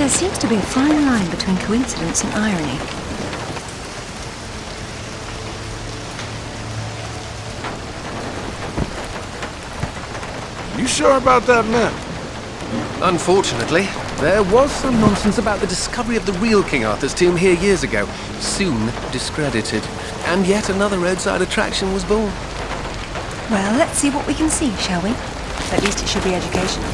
There seems to be a fine line between coincidence and irony. You sure about that map? Unfortunately, there was some nonsense about the discovery of the real King Arthur's tomb here years ago, soon discredited. And yet another roadside attraction was born. Well, let's see what we can see, shall we? At least it should be educational.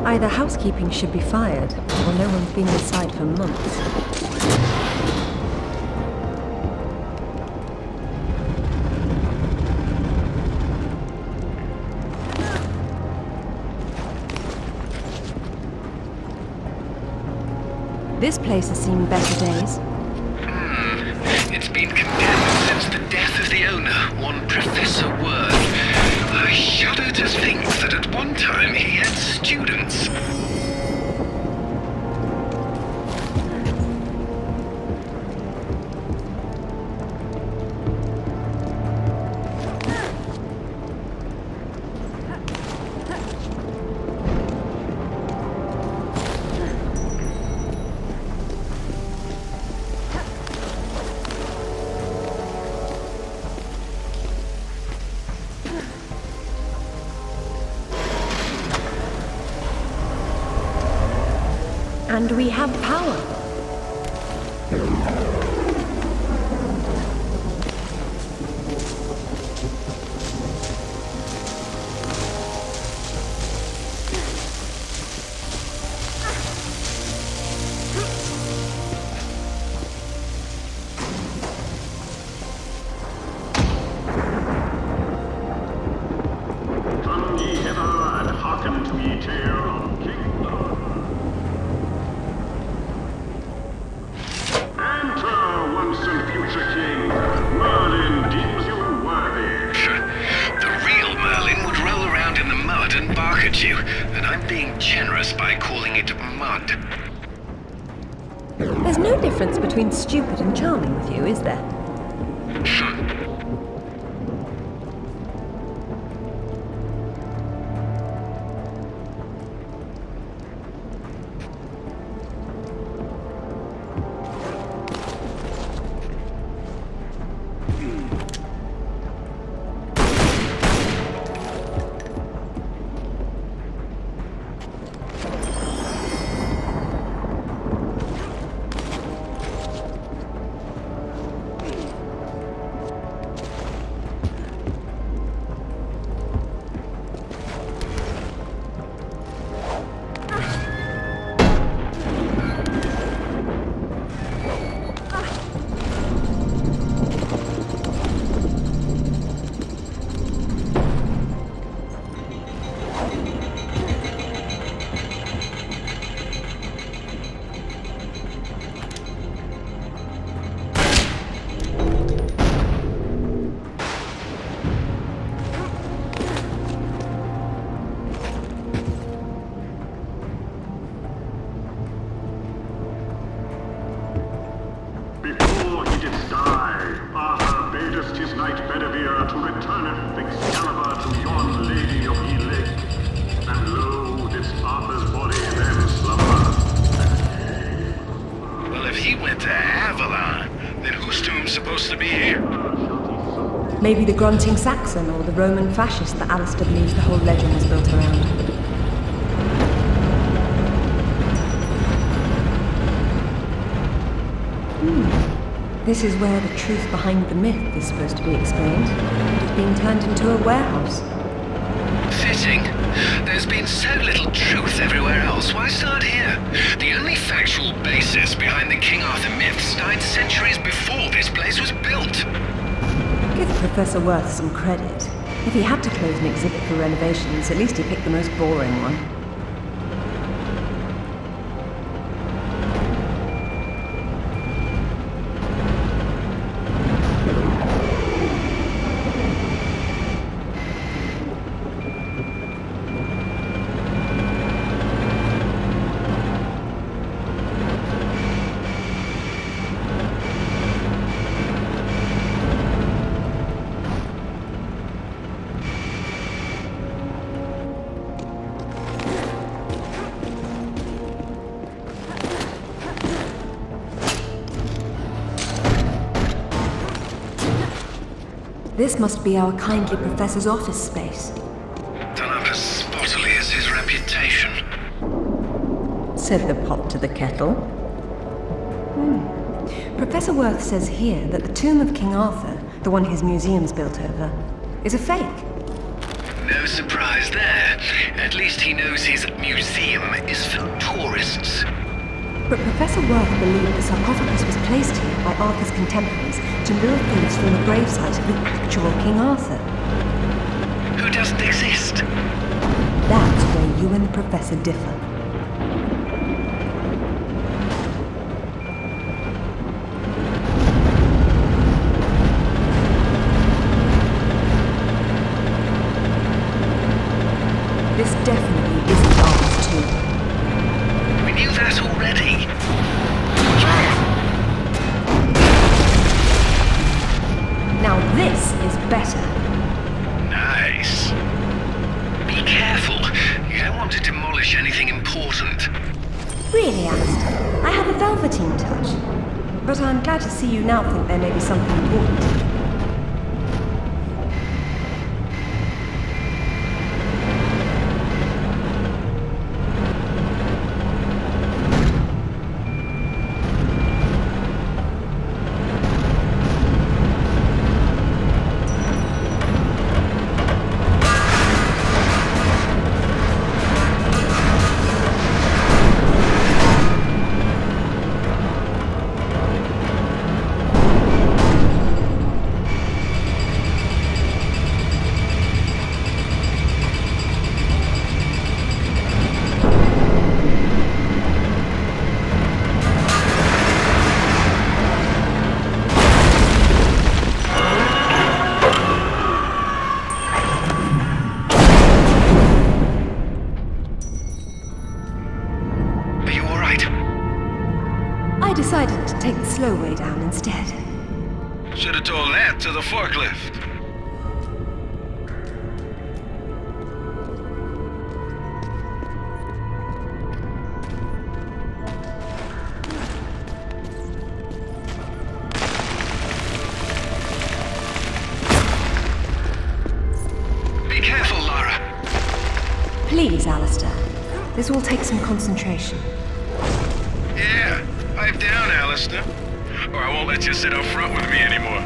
Either housekeeping should be fired, or no one's been inside for months. This place has seen better days. It's been condemned since the death of the owner, one Professor Worth. I shudder to think that at one time he had students. And we have power. Come ye hither and hearken to ye tale of King Arthur. Enter, once and future king. Merlin deems you worthy. The real Merlin would roll around in the mud and bark at you, and I'm being generous by calling it mud. There's no difference between stupid and charming with you, is there? Before he did die, Arthur badest his knight Bedivere to returneth Excalibur to yon lady of ye lake. And lo, this Arthur's body then slumbereth. Well, if he went to Avalon, then whose tomb's supposed to be here? Maybe the grunting Saxon or the Roman fascist that Alistair believes the whole legend was built around. This is where the truth behind the myth is supposed to be explained. It's being turned into a warehouse. Fitting. There's been so little truth everywhere else. Why start here? The only factual basis behind the King Arthur myths died centuries before this place was built. Give Professor Worth some credit. If he had to close an exhibit for renovations, at least he picked the most boring one. This must be our kindly professor's office space. Done up as spottily as his reputation. Said the pot to the kettle. Professor Worth says here that the tomb of King Arthur, the one his museum's built over, is a fake. No surprise there. At least he knows his museum is for tourists. But Professor Worth believed the sarcophagus was placed here by Arthur's contemporaries to lure thieves from the gravesite of the actual King Arthur. Who doesn't exist? That's where you and the Professor differ. This definitely isn't Arthur's tomb. We knew that already. Now this is better. Nice. Be careful. You don't want to demolish anything important. Really, Alistair, I have a velveteen touch. But I'm glad to see you now think there may be something important. I decided to take the slow way down instead. Should have told that to the forklift. Be careful, Lara. Please, Alistair. This will take some concentration. Yeah, pipe down, Alistair. Or I won't let you sit up front with me anymore.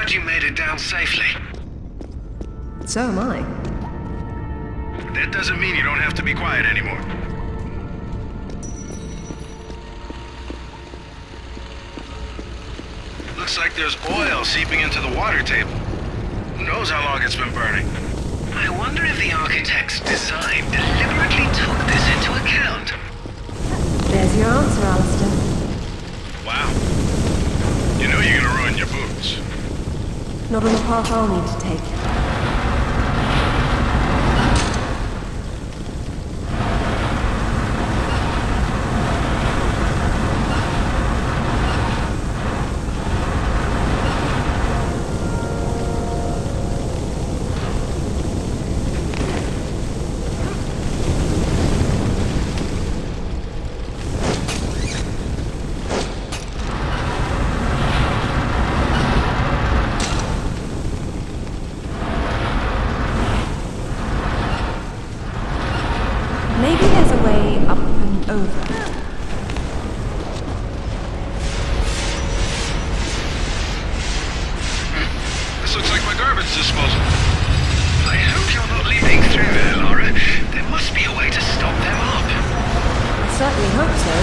You made it down safely. So am I. That doesn't mean you don't have to be quiet anymore. Looks like there's oil seeping into the water table. Who knows how long it's been burning? I wonder if the architect's design deliberately took this into account. There's your answer, Alistair. Wow. You know you're gonna ruin your boots. Not on the path I'll need to take. Maybe there's a way up and over. This looks like my garbage disposal. I hope you're not leaving through there, Lara. There must be a way to stop them up. I certainly hope so.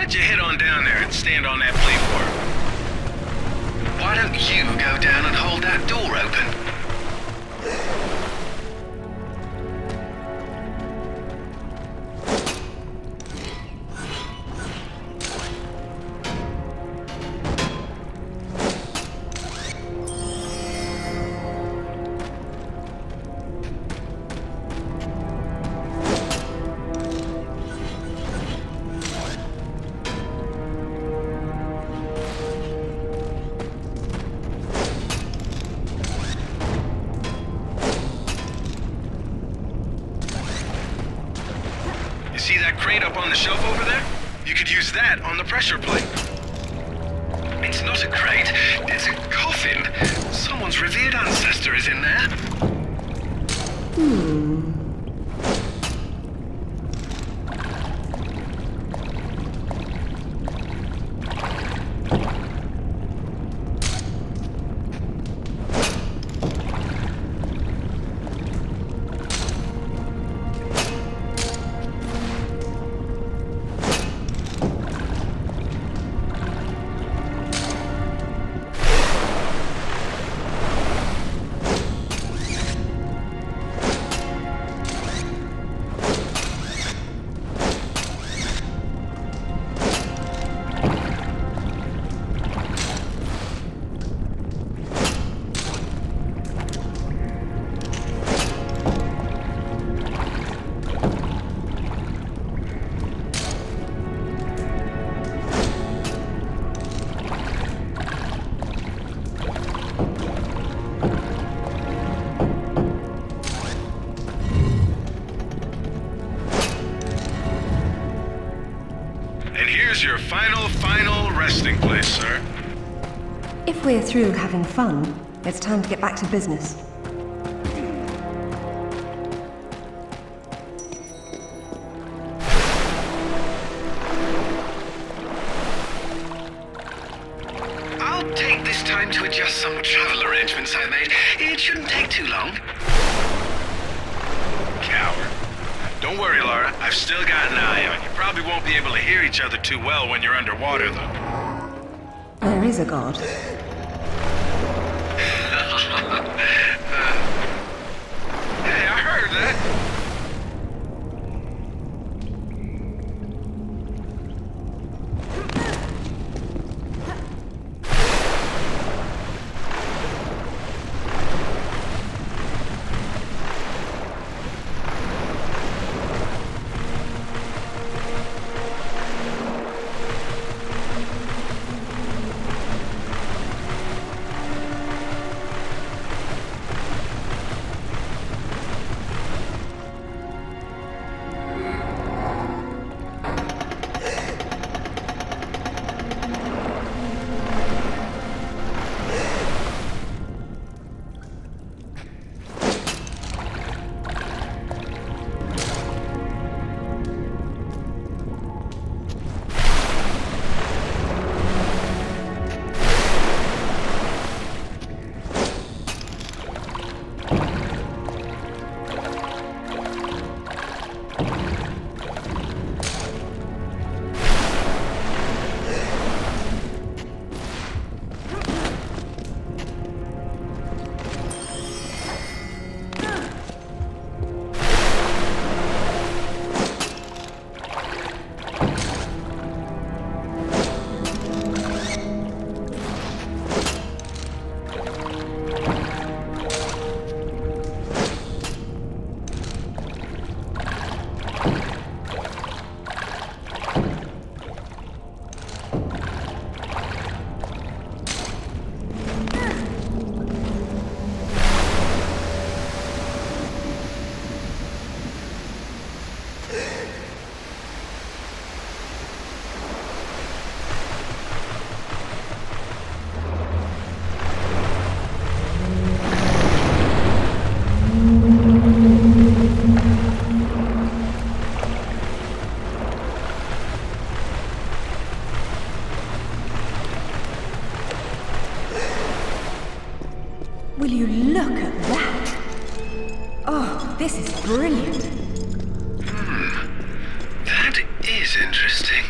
don't you head on down there and stand on that platform? Why don't you go down and hold that door open? See that crate up on the shelf over there? You could use that on the pressure plate. It's not a crate, it's a coffin. Someone's revered ancestor is in there. Here's your final resting place, sir. If we're through having fun, it's time to get back to business. I'll take this time to adjust some travel arrangements I made. It shouldn't take too long. Coward. Don't worry, Lara. I've still got an eye on you. Probably won't be able to hear each other too well when you're underwater, though. There is a god. Hey, I heard that. Will you look at that? Oh, this is brilliant. That is interesting.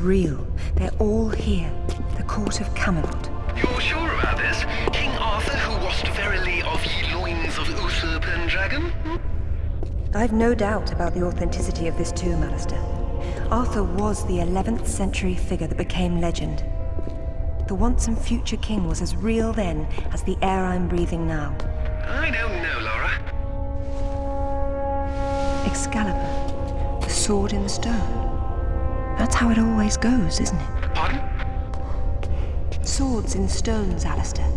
real. They're all here. The court of Camelot. You're sure about this? King Arthur, who wast verily of ye loins of Uther Pendragon? I've no doubt about the authenticity of this tomb, Alistair. Arthur was the 11th century figure that became legend. The once and future king was as real then as the air I'm breathing now. I don't know, Laura. Excalibur, the sword in the stone. That's how it always goes, isn't it? Pardon? Swords in stones, Alistair.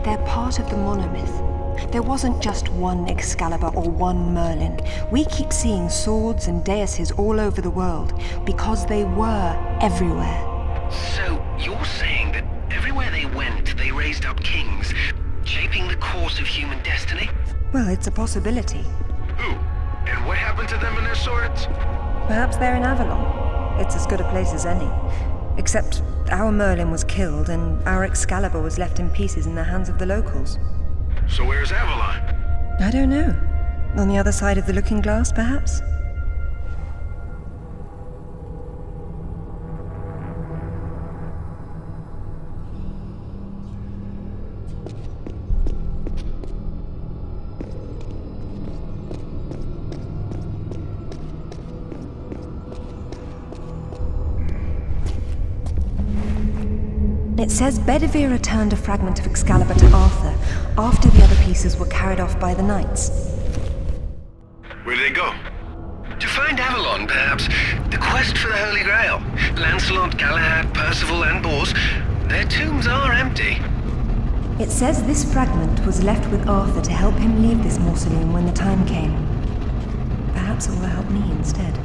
They're part of the monomyth. There wasn't just one Excalibur or one Merlin. We keep seeing swords and daises all over the world because they were everywhere. So, you're saying that everywhere they went, they raised up kings, shaping the course of human destiny? Well, it's a possibility. Who? And what happened to them and their swords? Perhaps they're in Avalon. It's as good a place as any. Except our Merlin was killed and our Excalibur was left in pieces in the hands of the locals. So where's Avalon? I don't know. On the other side of the looking glass, perhaps? It says Bedivere returned a fragment of Excalibur to Arthur after the other pieces were carried off by the knights. Where did they go? To find Avalon, perhaps. The quest for the Holy Grail. Lancelot, Galahad, Percival, and Bors. Their tombs are empty. It says this fragment was left with Arthur to help him leave this mausoleum when the time came. Perhaps it will help me instead.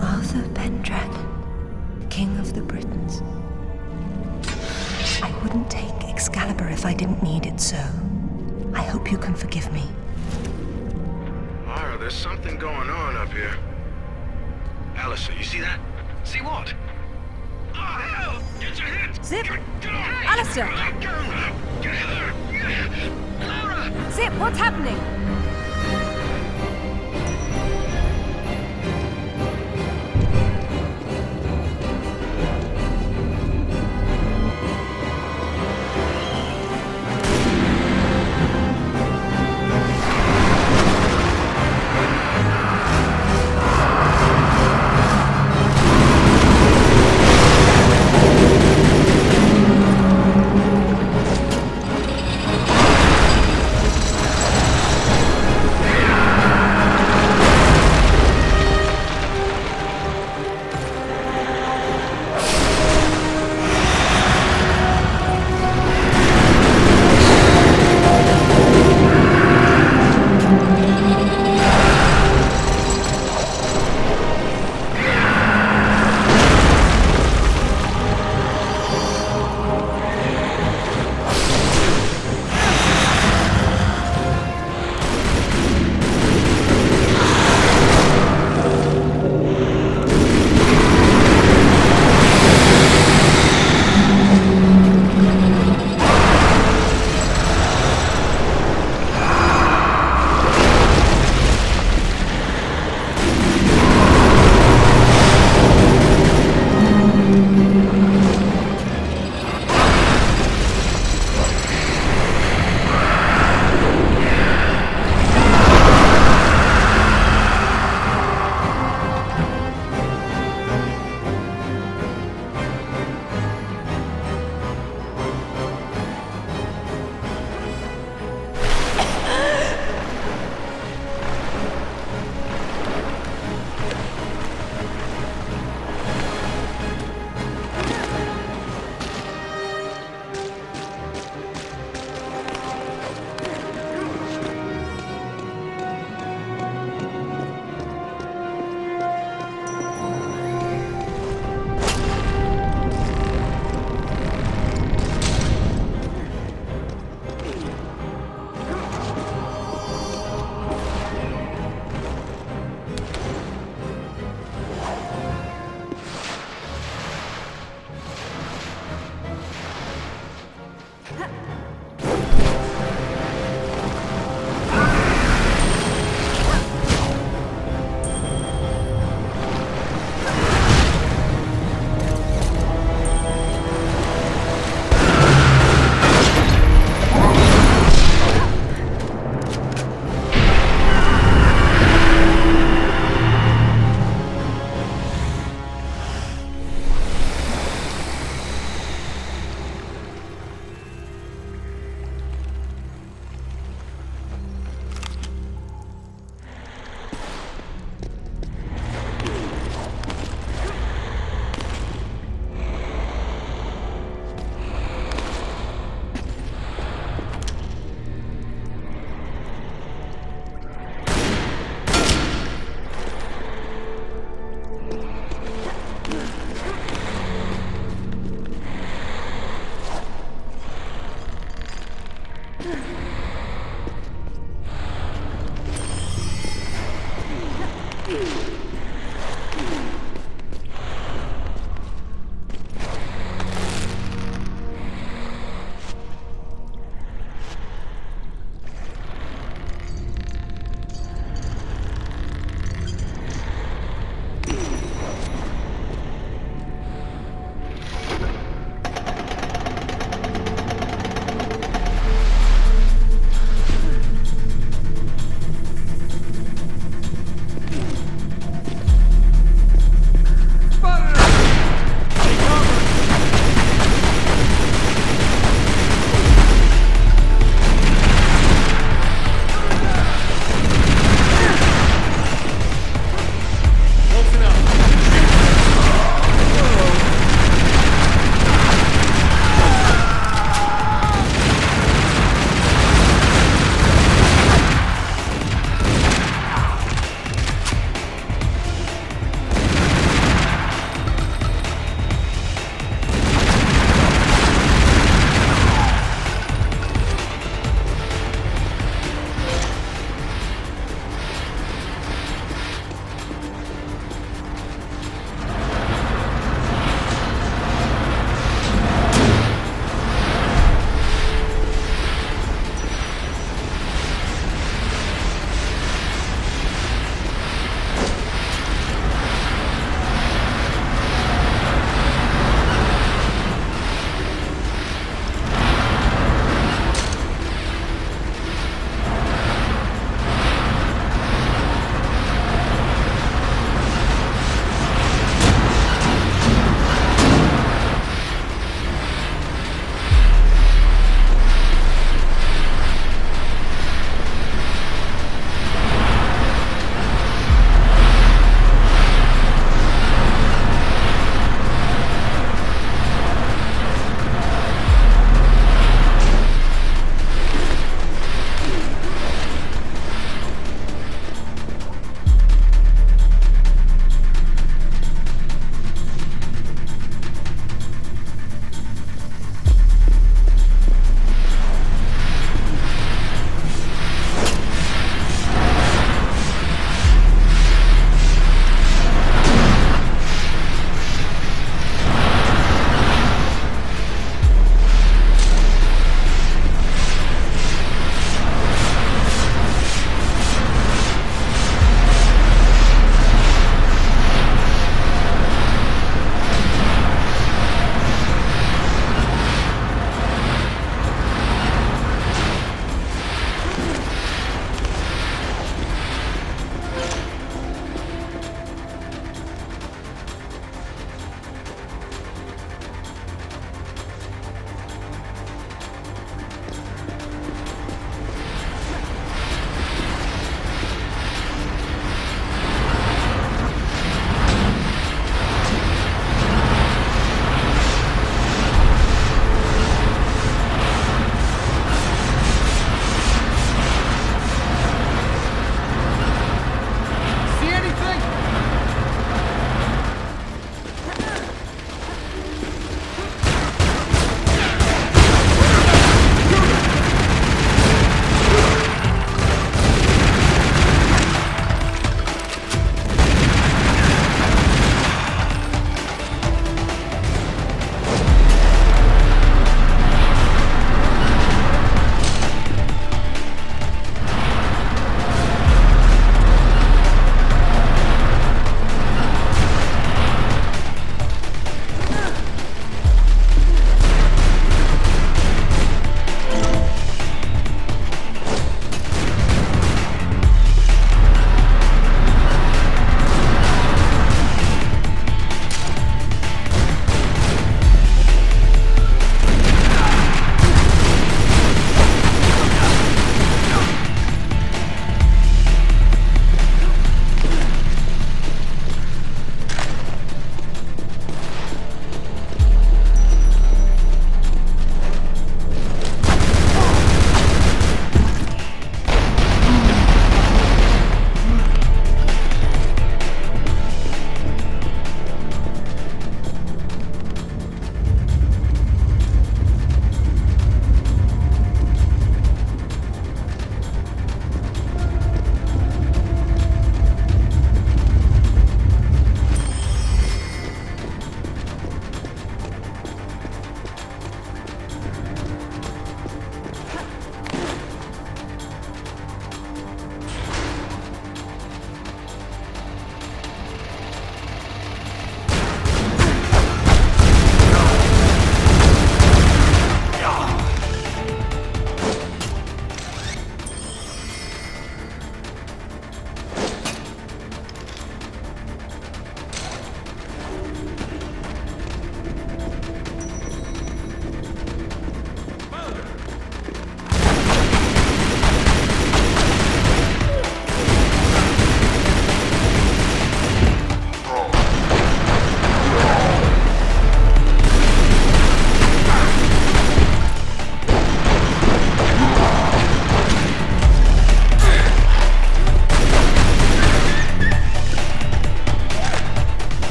Arthur Pendragon, King of the Britons. I wouldn't take Excalibur if I didn't need it so. I hope you can forgive me. Mara, there's something going on up here. Alistair, you see that? See what? Oh, hell! Get your hit! Zip! Get off! Alistair! Let go! Get her! Laura! Zip, what's happening?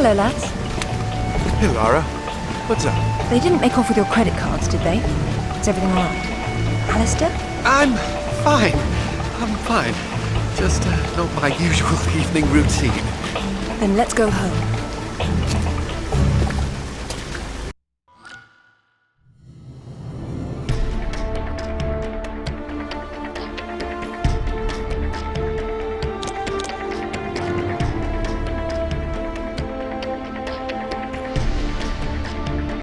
Hello, lads. Hey, Lara. What's up? They didn't make off with your credit cards, did they? Is everything all right? Alistair? I'm fine. I'm fine. Just not my usual evening routine. Then let's go home.